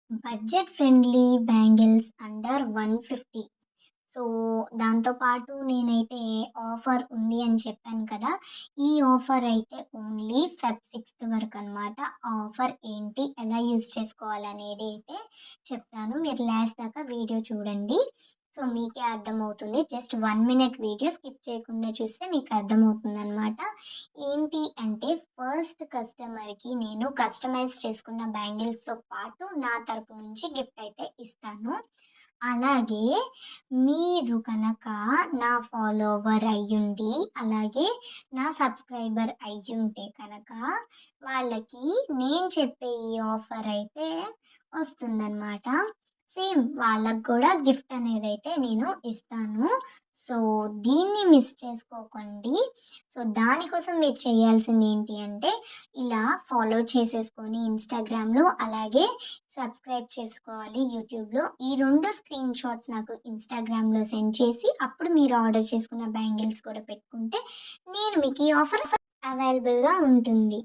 Budget friendly bangles under 150. So, దాంతో పాటు నేనైతే ఆఫర్ ఉంది అని చెప్పాను కదా! ఈ ఆఫర్ అయితే ఓన్లీ ఫెబ్ 6థ్ వరకనమాట. ఆ ఆఫర్ ఏంటి? ఎలా యూజ్ చేసుకోవాలనేది అయితే చెప్తాను. మీరు లాస్ట్ దాకా వీడియో చూడండి. సో, మీకే అర్థమవుతుంది. జస్ట్ 1 మినిట్ వీడియో స్కిప్ చేయకుండా చూస్తే మీకు అర్థమవుతుందనమాట. ఏంటి అంటే ఫస్ట్ కస్టమర్‌కి నేను కస్టమైజ్ చేసుకున్న బ్యాంగిల్స్‌తో పాటు నా తరపు నుంచి గిఫ్ట్ అయితే ఇస్తాను. అలాగే మీరు కనుక నా ఫాలోవర్ అయ్యుండి, అలాగే నా సబ్స్క్రైబర్ అయ్యుంటే కనుక వాళ్ళకి నేను చెప్పే ఈ ఆఫర్ అయితే వస్తుందనమాట. సేమ్ వాళ్ళకి కూడా గిఫ్ట్ అనేదైతే నేను ఇస్తాను. సో, దీన్ని మిస్ చేసుకోకండి. సో, దానికోసం మీరు చేయాల్సింది ఏంటి అంటే, ఇలా ఫాలో చేసేసుకొని ఇన్‌స్టాగ్రామ్‌లో, అలాగే సబ్స్క్రైబ్ చేసుకోవాలి యూట్యూబ్‌లో. ఈ 2 స్క్రీన్ షాట్స్ నాకు ఇన్‌స్టాగ్రామ్‌లో సెండ్ చేసి, అప్పుడు మీరు ఆర్డర్ చేసుకున్న బ్యాంగిల్స్ కూడా పెట్టుకుంటే, నేను మీకు ఈ ఆఫర్ అవైలబుల్‌గా ఉంటుంది.